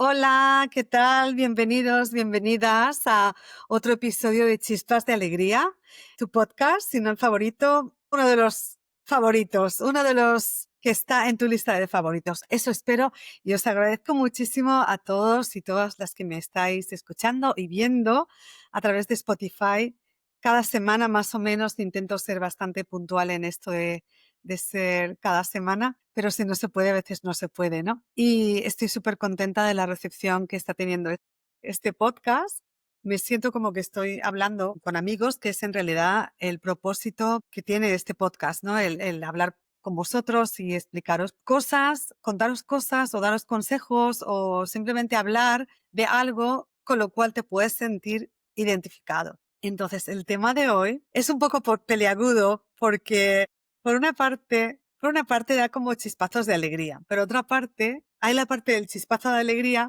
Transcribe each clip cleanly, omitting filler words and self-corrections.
Hola, ¿qué tal? Bienvenidos, bienvenidas a otro episodio de Chispas de Alegría, tu podcast, si no el favorito, uno de los favoritos, uno de los que está en tu lista de favoritos. Eso espero y os agradezco muchísimo a todos y todas las que me estáis escuchando y viendo a través de Spotify. Cada semana más o menos intento ser bastante puntual en esto de ser cada semana, pero si no se puede, a veces no se puede, ¿no? Y estoy súper contenta de la recepción que está teniendo este podcast. Me siento como que estoy hablando con amigos, que es en realidad el propósito que tiene este podcast, ¿no? El hablar con vosotros y explicaros cosas, contaros cosas o daros consejos o simplemente hablar de algo con lo cual te puedes sentir identificado. Entonces, el tema de hoy es un poco peliagudo porque por una parte da como chispazos de alegría, pero otra parte, hay la parte del chispazo de alegría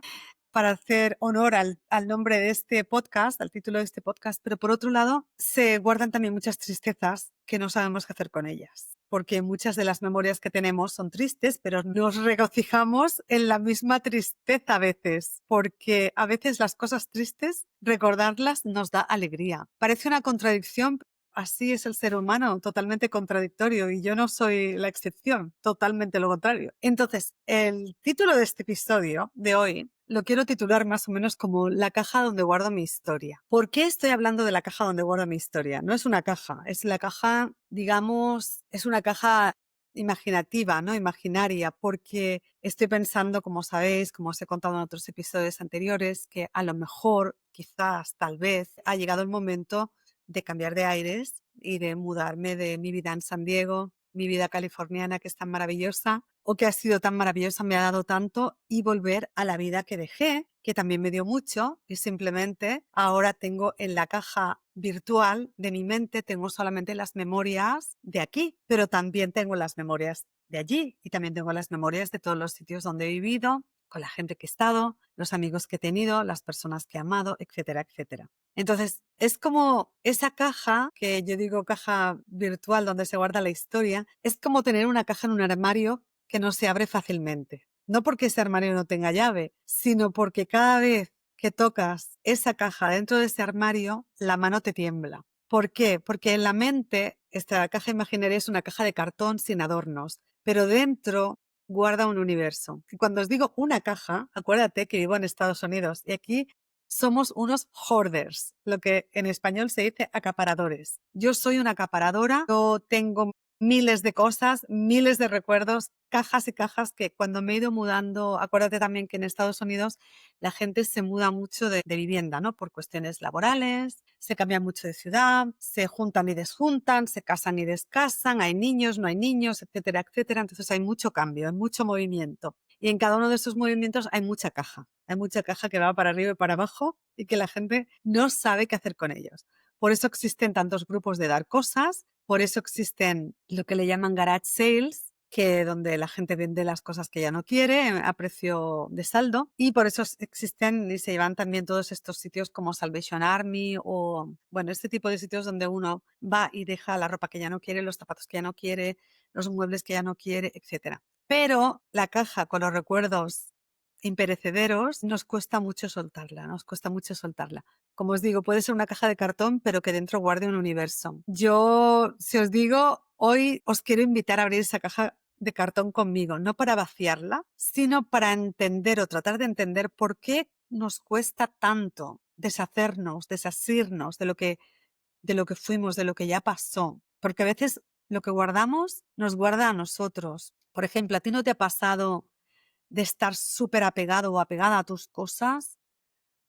para hacer honor al nombre de este podcast, al título de este podcast, pero por otro lado se guardan también muchas tristezas que no sabemos qué hacer con ellas, porque muchas de las memorias que tenemos son tristes, pero nos regocijamos en la misma tristeza a veces, porque a veces las cosas tristes, recordarlas nos da alegría. Parece una contradicción. Así es el ser humano, totalmente contradictorio, y yo no soy la excepción, totalmente lo contrario. Entonces, el título de este episodio de hoy lo quiero titular más o menos como la caja donde guardo mi historia. ¿Por qué estoy hablando de la caja donde guardo mi historia? No es una caja, es la caja, digamos, es una caja imaginativa, ¿no? Imaginaria, porque estoy pensando, como sabéis, como os he contado en otros episodios anteriores, que a lo mejor, quizás, tal vez, ha llegado el momento de cambiar de aires y de mudarme de mi vida en San Diego, mi vida californiana que es tan maravillosa o que ha sido tan maravillosa, me ha dado tanto, y volver a la vida que dejé, que también me dio mucho, y simplemente ahora tengo en la caja virtual de mi mente, tengo solamente las memorias de aquí, pero también tengo las memorias de allí y también tengo las memorias de todos los sitios donde he vivido, con la gente que he estado, los amigos que he tenido, las personas que he amado, etcétera, etcétera. Entonces, es como esa caja, que yo digo caja virtual donde se guarda la historia, es como tener una caja en un armario que no se abre fácilmente. No porque ese armario no tenga llave, sino porque cada vez que tocas esa caja dentro de ese armario, la mano te tiembla. ¿Por qué? Porque en la mente, esta caja imaginaria es una caja de cartón sin adornos, pero dentro guarda un universo. Y cuando os digo una caja, acuérdate que vivo en Estados Unidos y aquí somos unos hoarders, lo que en español se dice acaparadores. Yo soy una acaparadora, yo tengo miles de cosas, miles de recuerdos, cajas y cajas que cuando me he ido mudando, acuérdate también que en Estados Unidos la gente se muda mucho de vivienda, ¿no? Por cuestiones laborales, se cambian mucho de ciudad, se juntan y desjuntan, se casan y descasan, hay niños, no hay niños, etcétera, etcétera. Entonces hay mucho cambio, hay mucho movimiento. Y en cada uno de esos movimientos hay mucha caja. Hay mucha caja que va para arriba y para abajo y que la gente no sabe qué hacer con ellos. Por eso existen tantos grupos de dar cosas, por eso existen lo que le llaman garage sales, que donde la gente vende las cosas que ya no quiere a precio de saldo, y por eso existen y se llevan también todos estos sitios como Salvation Army o, bueno, este tipo de sitios donde uno va y deja la ropa que ya no quiere, los zapatos que ya no quiere, los muebles que ya no quiere, etcétera. Pero la caja con los recuerdos imperecederos nos cuesta mucho soltarla, nos cuesta mucho soltarla. Como os digo, puede ser una caja de cartón, pero que dentro guarde un universo. Yo, si os digo, hoy os quiero invitar a abrir esa caja de cartón conmigo, no para vaciarla, sino para entender o tratar de entender por qué nos cuesta tanto deshacernos, desasirnos de lo que fuimos, de lo que ya pasó. Porque a veces lo que guardamos nos guarda a nosotros. Por ejemplo, ¿a ti no te ha pasado de estar súper apegado o apegada a tus cosas,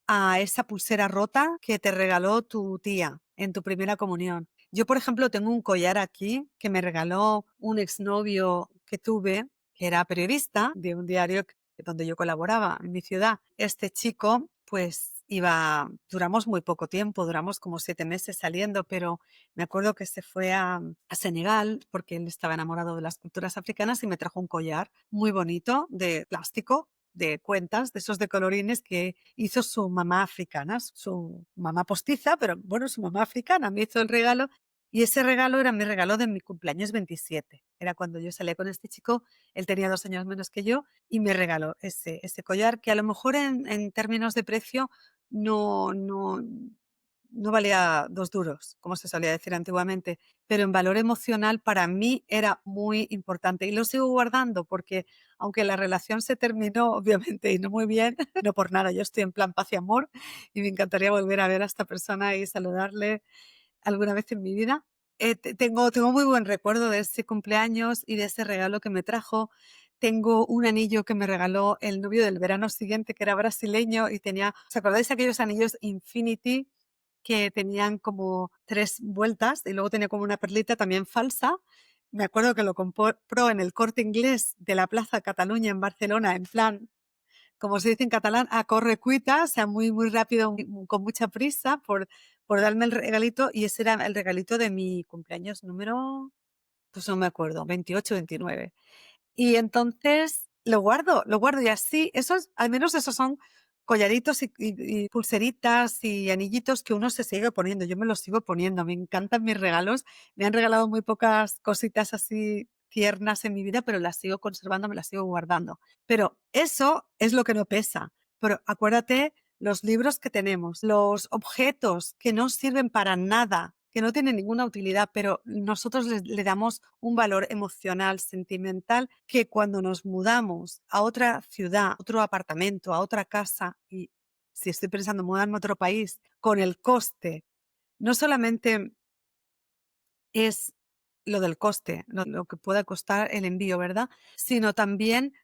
a esa pulsera rota que te regaló tu tía en tu primera comunión? Yo, por ejemplo, tengo un collar aquí que me regaló un exnovio que tuve, que era periodista de un diario donde yo colaboraba en mi ciudad. Este chico, pues duramos muy poco tiempo, duramos como 7 meses saliendo, pero me acuerdo que se fue a Senegal porque él estaba enamorado de las culturas africanas y me trajo un collar muy bonito de plástico, de cuentas, de esos de colorines que hizo su mamá africana, su mamá postiza, pero bueno, su mamá africana me hizo el regalo Y ese regalo era mi regalo de mi cumpleaños 27. Era cuando yo salía con este chico, él tenía 2 años menos que yo y me regaló ese collar que a lo mejor en términos de precio no, no, no valía 2 duros, como se solía decir antiguamente, pero en valor emocional para mí era muy importante y lo sigo guardando porque aunque la relación se terminó obviamente y no muy bien, no por nada, yo estoy en plan paz y amor y me encantaría volver a ver a esta persona y saludarle alguna vez en mi vida. Tengo muy buen recuerdo de ese cumpleaños y de ese regalo que me trajo. Tengo un anillo que me regaló el novio del verano siguiente, que era brasileño y tenía, ¿os acordáis de aquellos anillos Infinity que tenían como 3 vueltas y luego tenía como una perlita también falsa? Me acuerdo que lo compró en el Corte Inglés de la Plaza Cataluña en Barcelona, en plan, como se dice en catalán, a corre cuita, o sea, muy, muy rápido, con mucha prisa por darme el regalito y ese era el regalito de mi cumpleaños número, pues no me acuerdo, 28, 29. Y entonces lo guardo y así, esos, al menos esos son collaritos y pulseritas y anillitos que uno se sigue poniendo. Yo me los sigo poniendo, me encantan mis regalos. Me han regalado muy pocas cositas así tiernas en mi vida, pero las sigo conservando, me las sigo guardando. Pero eso es lo que no pesa. Pero acuérdate los libros que tenemos, los objetos que no sirven para nada, que no tienen ninguna utilidad, pero nosotros le damos un valor emocional, sentimental, que cuando nos mudamos a otra ciudad, a otro apartamento, a otra casa, y si estoy pensando en mudarme a otro país, con el coste, no solamente es lo del coste, lo que pueda costar el envío, ¿verdad? Sino también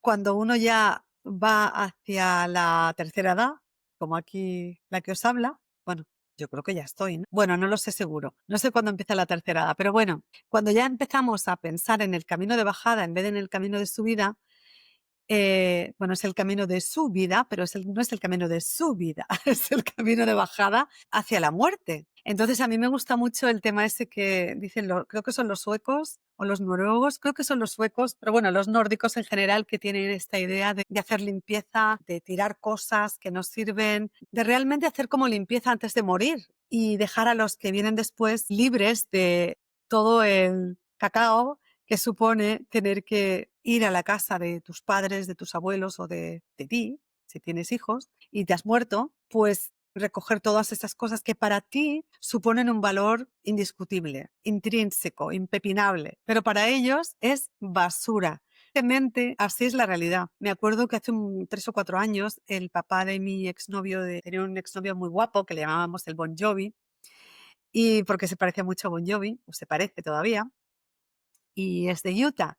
cuando uno ya va hacia la tercera edad, como aquí la que os habla, bueno, yo creo que ya estoy, ¿no? Bueno, no lo sé seguro. No sé cuándo empieza la tercera edad, pero bueno, cuando ya empezamos a pensar en el camino de bajada en vez de en el camino de subida, bueno, es el camino de su vida, pero no es el camino de su vida, es el camino de bajada hacia la muerte. Entonces, a mí me gusta mucho el tema ese que dicen, creo que son los suecos o los noruegos, creo que son los suecos, pero bueno, los nórdicos en general que tienen esta idea de hacer limpieza, de tirar cosas que no sirven, de realmente hacer como limpieza antes de morir y dejar a los que vienen después libres de todo el cacao que supone tener que ir a la casa de tus padres, de tus abuelos o de ti, si tienes hijos, y te has muerto, pues recoger todas esas cosas que para ti suponen un valor indiscutible, intrínseco, impepinable, pero para ellos es basura. Evidentemente, así es la realidad. Me acuerdo que hace 3 o 4 años el papá de mi exnovio, tenía un exnovio muy guapo que le llamábamos el Bon Jovi, y porque se parecía mucho a Bon Jovi, o se parece todavía, y es de Utah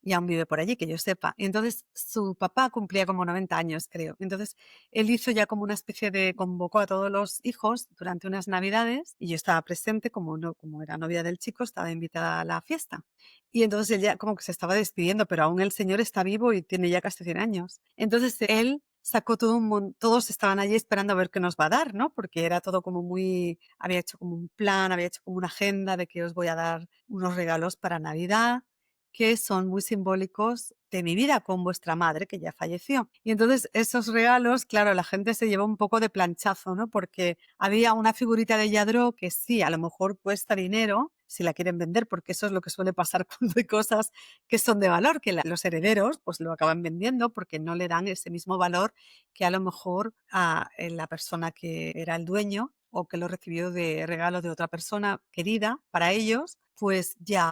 y aún vive por allí, que yo sepa. Y entonces su papá cumplía como 90 años, creo. Entonces él hizo ya como una especie de, convocó a todos los hijos durante unas navidades y yo estaba presente, como, no, como era novia del chico, estaba invitada a la fiesta. Y entonces él ya como que se estaba despidiendo, pero aún el señor está vivo y tiene ya casi 100 años. Entonces él sacó todo todos estaban allí esperando a ver qué nos va a dar, ¿no? Porque era todo como muy, había hecho como un plan, había hecho como una agenda de que os voy a dar unos regalos para Navidad que son muy simbólicos de mi vida con vuestra madre, que ya falleció. Y entonces esos regalos, claro, la gente se lleva un poco de planchazo, ¿no? Porque había una figurita de Lladró que sí, a lo mejor cuesta dinero si la quieren vender, porque eso es lo que suele pasar cuando hay cosas que son de valor, que los herederos pues lo acaban vendiendo porque no le dan ese mismo valor que a lo mejor a la persona que era el dueño o que lo recibió de regalo de otra persona querida para ellos, pues ya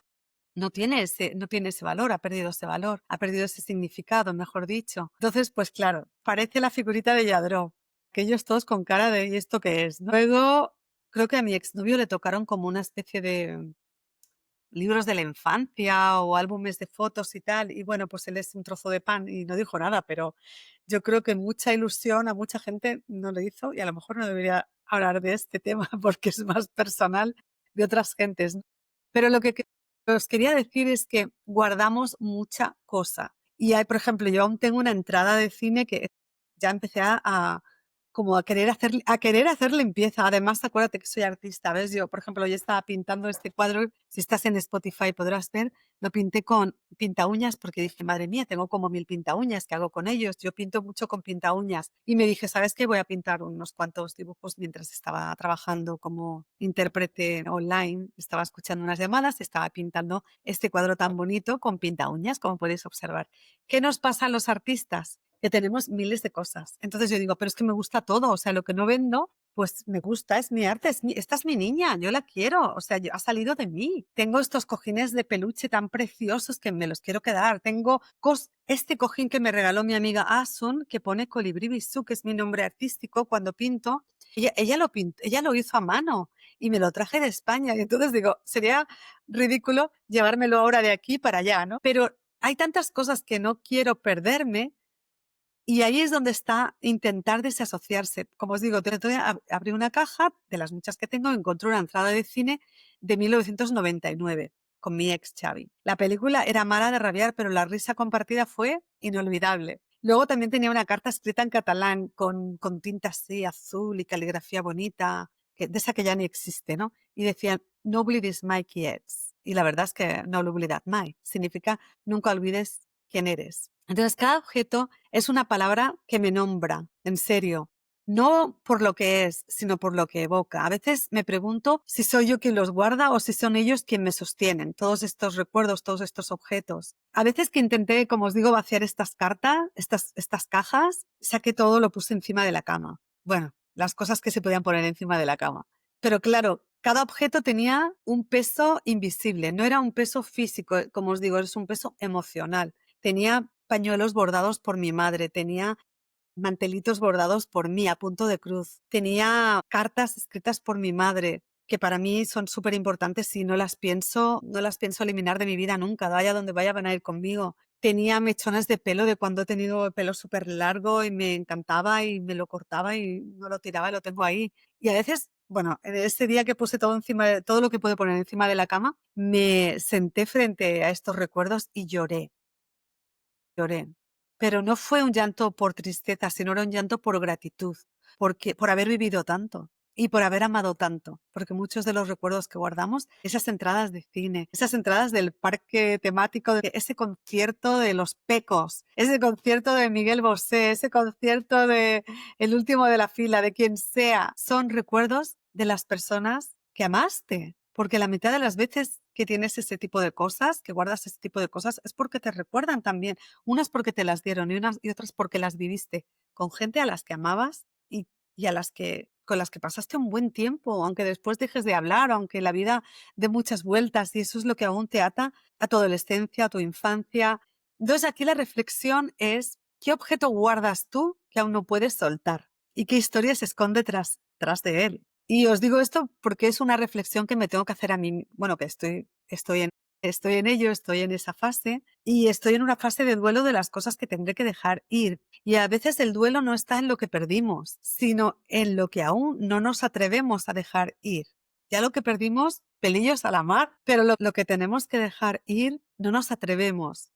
no tiene ese valor, ha perdido ese valor, ha perdido ese significado, mejor dicho. Entonces, pues claro, parece la figurita de Lladró, aquellos todos con cara de ¿y esto qué es?, ¿no? Luego, creo que a mi exnovio le tocaron como una especie de libros de la infancia o álbumes de fotos y tal, y bueno, pues él es un trozo de pan y no dijo nada, pero yo creo que mucha ilusión a mucha gente no le hizo y a lo mejor no debería hablar de este tema porque es más personal de otras gentes, ¿no? Pero lo que os quería decir es que guardamos mucha cosa. Y hay, por ejemplo, yo aún tengo una entrada de cine que ya empecé a como a querer hacer limpieza. Además, acuérdate que soy artista, ¿ves? Yo, por ejemplo, yo estaba pintando este cuadro, si estás en Spotify podrás ver, lo pinté con pinta uñas porque dije, madre mía, tengo como 1000 pinta uñas, ¿qué hago con ellos? Yo pinto mucho con pinta uñas. Y me dije, ¿sabes qué? Voy a pintar unos cuantos dibujos mientras estaba trabajando como intérprete online. Estaba escuchando unas llamadas, estaba pintando este cuadro tan bonito con pinta uñas, como podéis observar. ¿Qué nos pasa a los artistas? Que tenemos miles de cosas. Entonces yo digo, pero es que me gusta todo, o sea, lo que no vendo, pues me gusta, es mi arte, esta es mi niña, yo la quiero, o sea, ha salido de mí. Tengo estos cojines de peluche tan preciosos que me los quiero quedar. Tengo este cojín que me regaló mi amiga Asun, que pone Colibrí Bisú, que es mi nombre artístico cuando pinto. Ella lo pintó, ella lo hizo a mano y me lo traje de España. Y entonces digo, sería ridículo llevármelo ahora de aquí para allá, ¿no? Pero hay tantas cosas que no quiero perderme y ahí es donde está intentar desasociarse. Como os digo, abrí una caja de las muchas que tengo y encontré una entrada de cine de 1999 con mi ex Xavi. La película era mala de rabiar, pero la risa compartida fue inolvidable. Luego también tenía una carta escrita en catalán con tinta así azul y caligrafía bonita, de esa que ya ni existe, ¿no? Y decía, no oblidis mai qui ets. Y la verdad es que no lo oblidat mai. Significa, nunca olvides quién eres. Entonces, cada objeto es una palabra que me nombra, en serio. No por lo que es, sino por lo que evoca. A veces me pregunto si soy yo quien los guarda o si son ellos quien me sostienen, todos estos recuerdos, todos estos objetos. A veces que intenté, como os digo, vaciar estas cartas, estas cajas, saqué todo, lo puse encima de la cama. Bueno, las cosas que se podían poner encima de la cama. Pero claro, cada objeto tenía un peso invisible, no era un peso físico, como os digo, es un peso emocional. Tenía pañuelos bordados por mi madre, tenía mantelitos bordados por mí a punto de cruz, tenía cartas escritas por mi madre, que para mí son súper importantes y no las pienso eliminar de mi vida nunca, vaya donde vaya van a ir conmigo. Tenía mechones de pelo de cuando he tenido el pelo súper largo y me encantaba y me lo cortaba y no lo tiraba y lo tengo ahí. Y a veces, bueno, en ese día que puse todo encima de, todo lo que pude poner encima de la cama, me senté frente a estos recuerdos y lloré. Lloré, pero no fue un llanto por tristeza, sino era un llanto por gratitud, porque por haber vivido tanto y por haber amado tanto, porque muchos de los recuerdos que guardamos, esas entradas de cine, esas entradas del parque temático, ese concierto de Los Pecos, ese concierto de Miguel Bosé, ese concierto de El último de la fila, de quien sea, son recuerdos de las personas que amaste, porque la mitad de las veces que tienes ese tipo de cosas, que guardas ese tipo de cosas, es porque te recuerdan también. Unas porque te las dieron y otras porque las viviste con gente a las que amabas y con las que pasaste un buen tiempo, aunque después dejes de hablar, aunque la vida dé muchas vueltas y eso es lo que aún te ata a tu adolescencia, a tu infancia. Entonces aquí la reflexión es, ¿qué objeto guardas tú que aún no puedes soltar? ¿Y qué historia se esconde tras de él? Y os digo esto porque es una reflexión que me tengo que hacer a mí, bueno, que estoy en ello, estoy en esa fase y estoy en una fase de duelo de las cosas que tendré que dejar ir. Y a veces el duelo no está en lo que perdimos, sino en lo que aún no nos atrevemos a dejar ir. Ya lo que perdimos, pelillos a la mar, pero lo que tenemos que dejar ir, no nos atrevemos.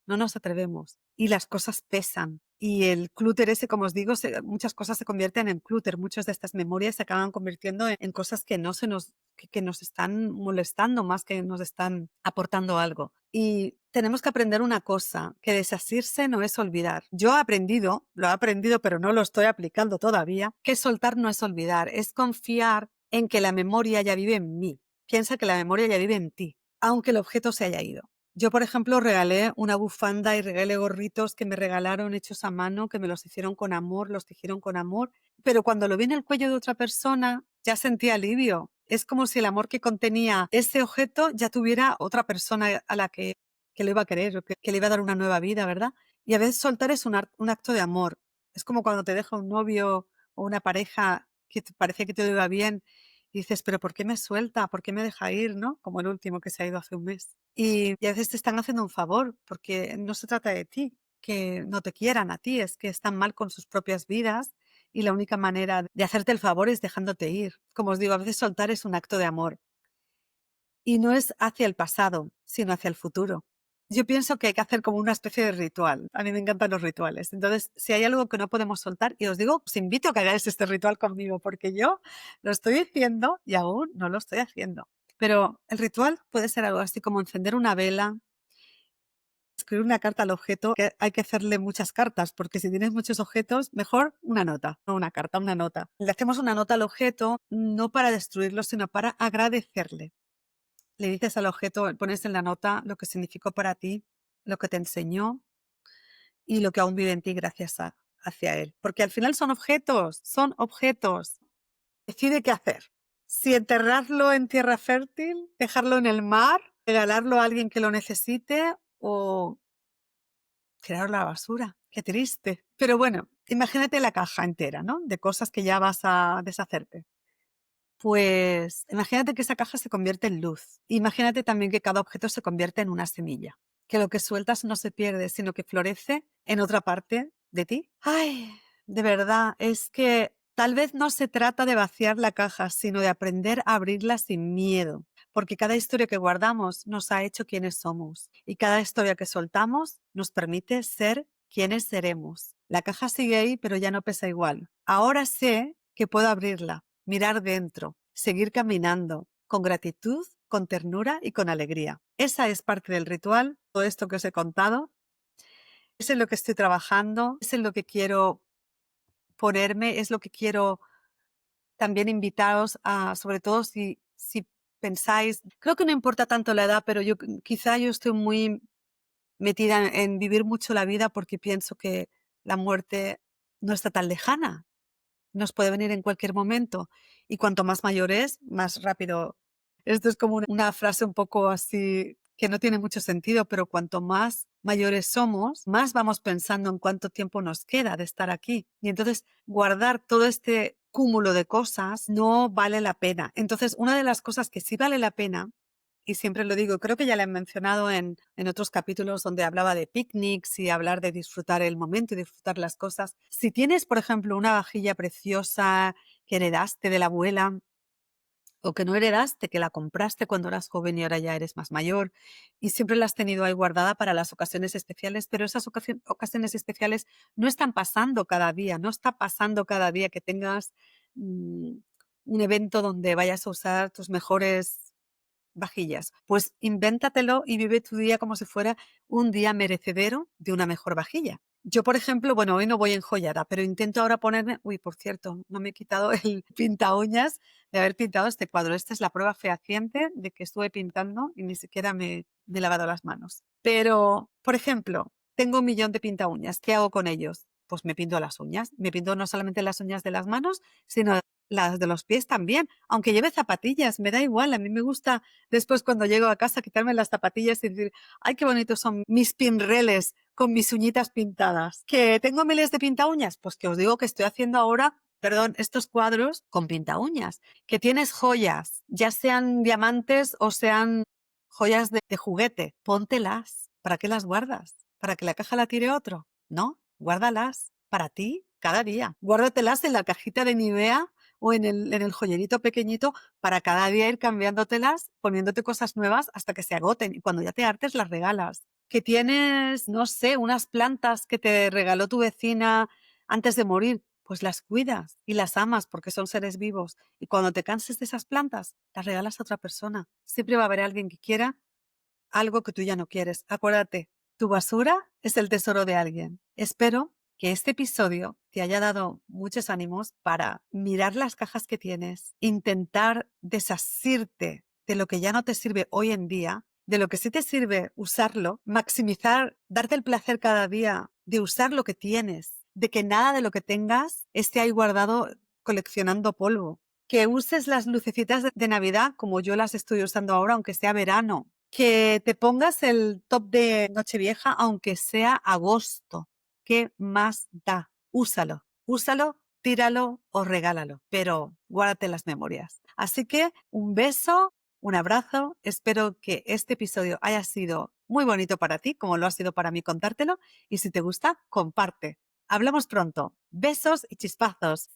Y las cosas pesan. Y el clúter ese, como os digo, muchas cosas se convierten en clúter. Muchas de estas memorias se acaban convirtiendo en cosas que no se nos, que nos están molestando más que nos están aportando algo. Y tenemos que aprender una cosa, que desasirse no es olvidar. Yo lo he aprendido, pero no lo estoy aplicando todavía, que soltar no es olvidar, es confiar en que la memoria ya vive en mí. Piensa que la memoria ya vive en ti, aunque el objeto se haya ido. Yo, por ejemplo, regalé una bufanda y regalé gorritos que me regalaron hechos a mano, que me los hicieron con amor, los tejieron con amor, pero cuando lo vi en el cuello de otra persona, ya sentí alivio. Es como si el amor que contenía ese objeto ya tuviera otra persona a la que lo iba a querer, o que le iba a dar una nueva vida, ¿verdad? Y a veces soltar es un acto de amor. Es como cuando te deja un novio o una pareja que parece que te iba bien y dices, pero ¿por qué me suelta? ¿Por qué me deja ir? ¿No? Como el último que se ha ido hace un mes. Y a veces te están haciendo un favor, porque no se trata de ti, que no te quieran a ti, es que están mal con sus propias vidas y la única manera de hacerte el favor es dejándote ir. Como os digo, a veces soltar es un acto de amor y no es hacia el pasado, sino hacia el futuro. yo pienso que hay que hacer como una especie de ritual. A mí me encantan los rituales. Entonces, si hay algo que no podemos soltar, y os digo, os invito a que hagáis este ritual conmigo, porque yo lo estoy haciendo y aún no lo estoy haciendo. Pero el ritual puede ser algo así como encender una vela, escribir una carta al objeto, que hay que hacerle muchas cartas, porque si tienes muchos objetos, mejor una nota, no una carta, una nota. Le hacemos una nota al objeto, no para destruirlo, sino para agradecerle. Le dices al objeto, pones en la nota lo que significó para ti, lo que te enseñó y lo que aún vive en ti gracias hacia él. Porque al final son objetos, son objetos. Decide qué hacer. Si enterrarlo en tierra fértil, dejarlo en el mar, regalarlo a alguien que lo necesite o tirarlo a la basura. Qué triste. Pero bueno, imagínate la caja entera, ¿no? De cosas que ya vas a deshacerte. Pues imagínate que esa caja se convierte en luz. Imagínate también que cada objeto se convierte en una semilla. Que lo que sueltas no se pierde, sino que florece en otra parte de ti. Ay, de verdad, es que tal vez no se trata de vaciar la caja, sino de aprender a abrirla sin miedo. Porque cada historia que guardamos nos ha hecho quienes somos. Y cada historia que soltamos nos permite ser quienes seremos. La caja sigue ahí, pero ya no pesa igual. Ahora sé que puedo abrirla, mirar dentro, seguir caminando, con gratitud, con ternura y con alegría. Esa es parte del ritual, todo esto que os he contado. Es en lo que estoy trabajando, es en lo que quiero ponerme, es lo que quiero también invitaros a, sobre todo si pensáis, creo que no importa tanto la edad, pero quizá yo estoy muy metida en vivir mucho la vida porque pienso que la muerte no está tan lejana. Nos puede venir en cualquier momento y cuanto más mayor es, más rápido. Esto es como una frase un poco así que no tiene mucho sentido, pero cuanto más mayores somos, más vamos pensando en cuánto tiempo nos queda de estar aquí. Y entonces guardar todo este cúmulo de cosas no vale la pena. Entonces, una de las cosas que sí vale la pena, y siempre lo digo, creo que ya la he mencionado en otros capítulos donde hablaba de picnics y hablar de disfrutar el momento y disfrutar las cosas. Si tienes, por ejemplo, una vajilla preciosa que heredaste de la abuela o que no heredaste, que la compraste cuando eras joven y ahora ya eres más mayor y siempre la has tenido ahí guardada para las ocasiones especiales, pero esas ocasiones especiales no están pasando cada día, no está pasando cada día que tengas un evento donde vayas a usar tus mejores vajillas. Pues invéntatelo y vive tu día como si fuera un día merecedero de una mejor vajilla. Yo, por ejemplo, bueno, hoy no voy enjollada, pero intento ahora ponerme, uy, por cierto, no me he quitado el pinta uñas de haber pintado este cuadro. Esta es la prueba fehaciente de que estuve pintando y ni siquiera me he lavado las manos. Pero, por ejemplo, tengo 1.000.000 de pinta uñas. ¿Qué hago con ellos? Pues me pinto las uñas. Me pinto no solamente las uñas de las manos, sino las de los pies también. Aunque lleve zapatillas, me da igual. A mí me gusta después cuando llego a casa quitarme las zapatillas y decir, ay, qué bonitos son mis pinreles con mis uñitas pintadas. ¿Que tengo miles de pinta uñas? Pues que os digo que estoy haciendo ahora, perdón, estos cuadros con pinta uñas. Que tienes joyas, ya sean diamantes o sean joyas de juguete, póntelas. ¿Para qué las guardas? ¿Para que la caja la tire otro? No, guárdalas para ti cada día. Guárdatelas en la cajita de Nivea o en el joyerito pequeñito para cada día ir cambiándotelas, poniéndote cosas nuevas hasta que se agoten. Y cuando ya te hartes, las regalas. Que tienes, no sé, unas plantas que te regaló tu vecina antes de morir, pues las cuidas y las amas porque son seres vivos. Y cuando te canses de esas plantas, las regalas a otra persona. Siempre va a haber alguien que quiera algo que tú ya no quieres. Acuérdate, tu basura es el tesoro de alguien. Espero que este episodio te haya dado muchos ánimos para mirar las cajas que tienes, intentar desasirte de lo que ya no te sirve hoy en día, de lo que sí te sirve usarlo, maximizar, darte el placer cada día de usar lo que tienes, de que nada de lo que tengas esté ahí guardado coleccionando polvo. Que uses las lucecitas de Navidad como yo las estoy usando ahora, aunque sea verano. Que te pongas el top de Nochevieja, aunque sea agosto. ¿Qué más da? Úsalo, úsalo, tíralo o regálalo, pero guárdate las memorias. Así que un beso, un abrazo. Espero que este episodio haya sido muy bonito para ti, como lo ha sido para mí contártelo. Y si te gusta, comparte. Hablamos pronto. Besos y chispazos.